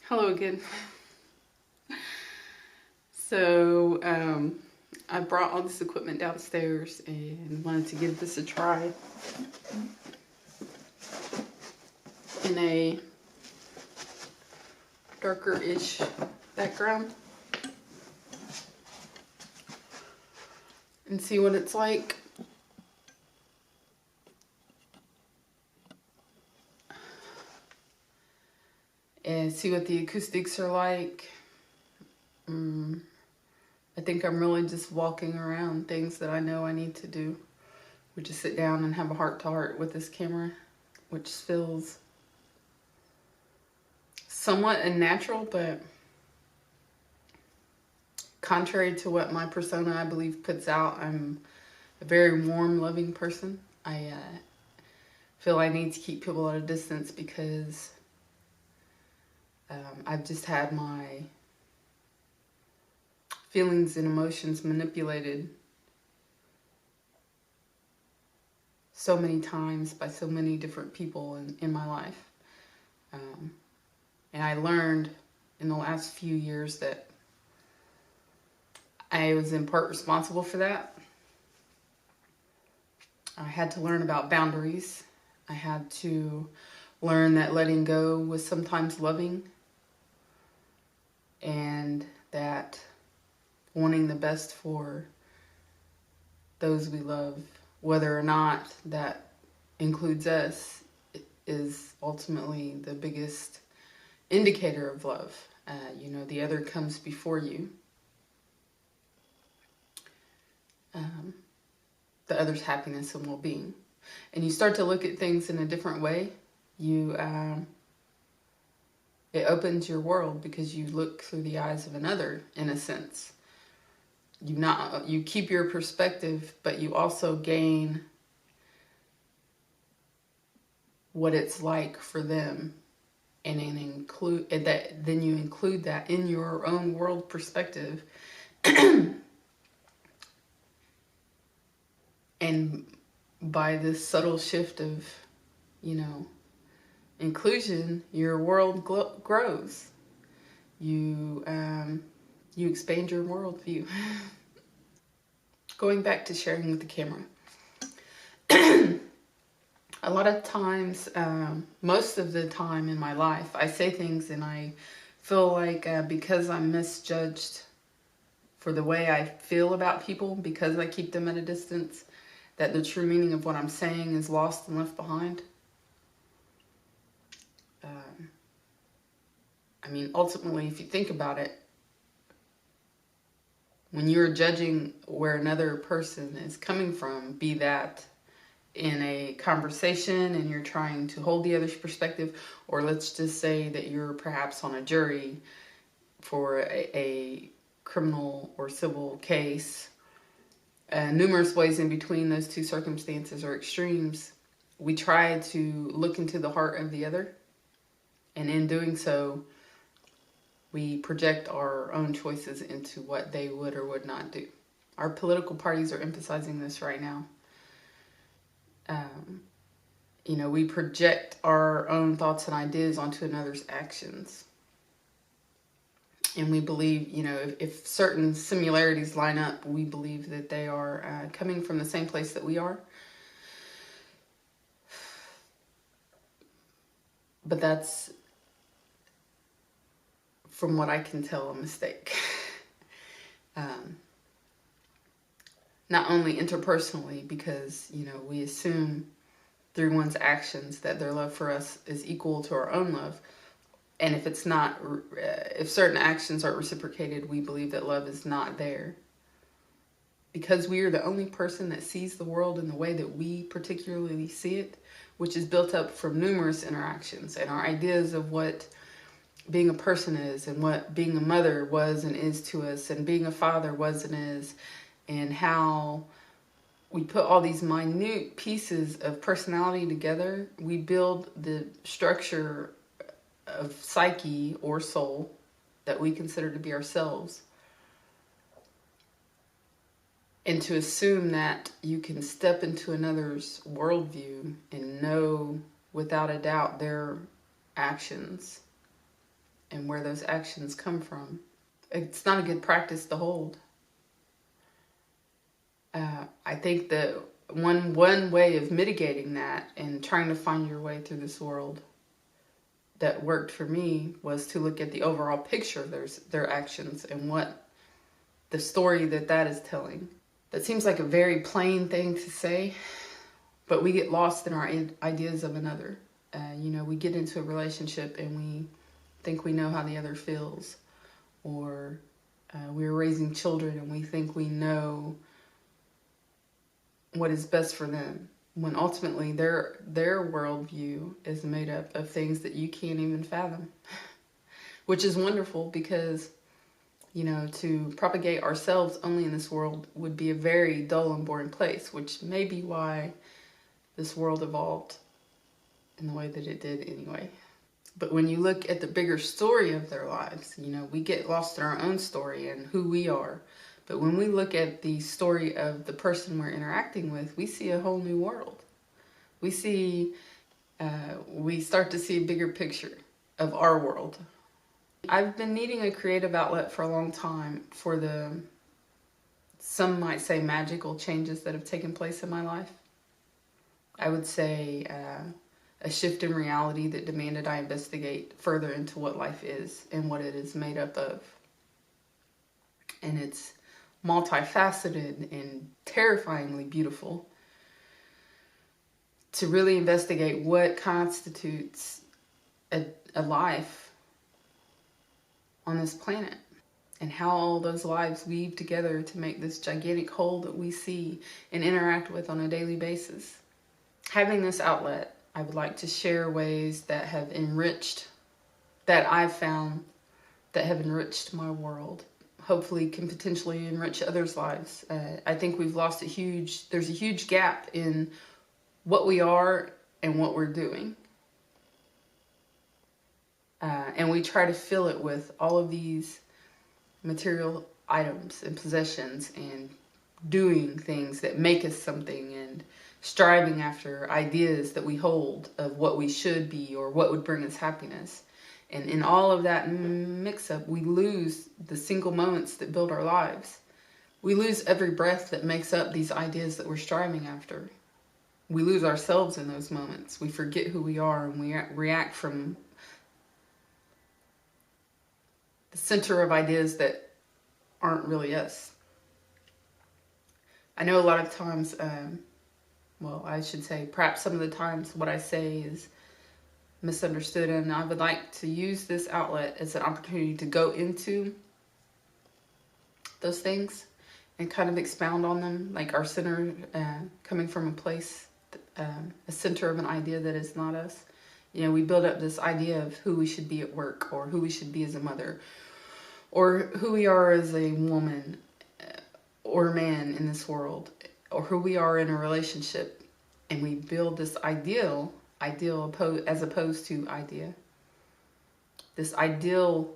Hello again. So, I brought all this equipment downstairs and wanted to give this a try in a darker-ish background and see what it's like. And see what the acoustics are like. I think I'm really just walking around things that I know I need to do, which is sit down and have a heart-to-heart with this camera, which feels somewhat unnatural, but contrary to what my persona, I believe, puts out, I'm a very warm, loving person. I feel I need to keep people at a distance because I've just had my feelings and emotions manipulated so many times by so many different people in my life. And I learned in the last few years that I was in part responsible for that. I had to learn about boundaries. I had to learn that letting go was sometimes loving, and that wanting the best for those we love, whether or not that includes us, is ultimately the biggest indicator of love. The other comes before you. The other's happiness and well-being. And you start to look at things in a different way. It opens your world because you look through the eyes of another, in a sense. You keep your perspective, but you also gain what it's like for them, and then you include that in your own world perspective. And by this subtle shift of, inclusion, your world grows. You expand your worldview. Going back to sharing with the camera. A lot of times, most of the time in my life, I say things and I feel like because I'm misjudged for the way I feel about people, because I keep them at a distance, that the true meaning of what I'm saying is lost and left behind. Ultimately, if you think about it, when you're judging where another person is coming from, be that in a conversation and you're trying to hold the other's perspective, or let's just say that you're perhaps on a jury for a criminal or civil case, numerous ways in between those two circumstances or extremes, we try to look into the heart of the other, and in doing so, we project our own choices into what they would or would not do. Our political parties are emphasizing this right now. We project our own thoughts and ideas onto another's actions. And we believe, if certain similarities line up, we believe that they are coming from the same place that we are. But that's, from what I can tell, a mistake. Not only interpersonally, because, we assume through one's actions that their love for us is equal to our own love. And if it's not, if certain actions aren't reciprocated, we believe that love is not there. Because we are the only person that sees the world in the way that we particularly see it, which is built up from numerous interactions and our ideas of what being a person is, and what being a mother was and is to us, and being a father was and is, and how we put all these minute pieces of personality together. We build the structure of psyche or soul that we consider to be ourselves. And to assume that you can step into another's worldview and know without a doubt their actions and where those actions come from. It's not a good practice to hold. I think that one way of mitigating that and trying to find your way through this world that worked for me was to look at the overall picture of their actions and what the story that is telling. That seems like a very plain thing to say, but we get lost in our ideas of another. We get into a relationship and we think we know how the other feels, or we're raising children and we think we know what is best for them, when ultimately their worldview is made up of things that you can't even fathom. Which is wonderful, because to propagate ourselves only in this world would be a very dull and boring place, which may be why this world evolved in the way that it did anyway. But when you look at the bigger story of their lives, we get lost in our own story and who we are. But when we look at the story of the person we're interacting with, we see a whole new world. We start to see a bigger picture of our world. I've been needing a creative outlet for a long time for some might say magical changes that have taken place in my life. I would say a shift in reality that demanded I investigate further into what life is and what it is made up of. And it's multifaceted and terrifyingly beautiful. To really investigate what constitutes a life on this planet, and how all those lives weave together to make this gigantic whole that we see and interact with on a daily basis. Having this outlet, I would like to share ways that I've found that have enriched my world. Hopefully can potentially enrich others' lives. I think we've lost there's a huge gap in what we are and what we're doing. And we try to fill it with all of these material items and possessions and doing things that make us something, and striving after ideas that we hold of what we should be or what would bring us happiness. And in all of that mix-up, we lose the single moments that build our lives. We lose every breath that makes up these ideas that we're striving after. We lose ourselves in those moments. We forget who we are, and we react from the center of ideas that aren't really us. I know a lot of times, I should say perhaps some of the times what I say is misunderstood, and I would like to use this outlet as an opportunity to go into those things and kind of expound on them, like our center coming from a place, a center of an idea that is not us. We build up this idea of who we should be at work, or who we should be as a mother, or who we are as a woman or a man in this world, or who we are in a relationship. And we build this ideal as opposed to idea. This ideal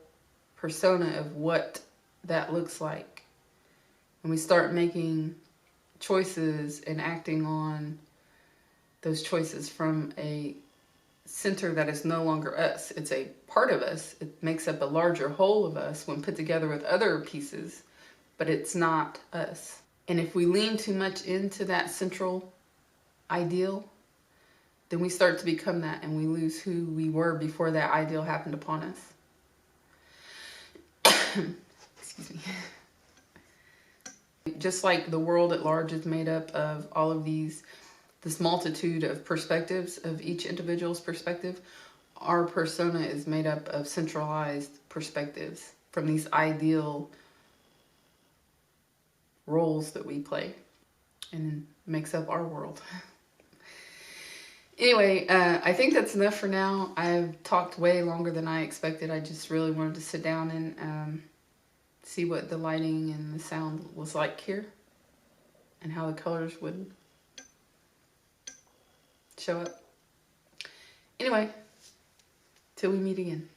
persona of what that looks like. And we start making choices and acting on those choices from a center that is no longer us. It's a part of us. It makes up a larger whole of us when put together with other pieces, but it's not us. And if we lean too much into that central ideal, then we start to become that, and we lose who we were before that ideal happened upon us. Excuse me. Just like the world at large is made up of all of this multitude of perspectives, of each individual's perspective, our persona is made up of centralized perspectives from these ideal roles that we play, and makes up our world. Anyway, I think that's enough for now. I've talked way longer than I expected. I just really wanted to sit down and see what the lighting and the sound was like here, and how the colors would show up. Anyway, till we meet again.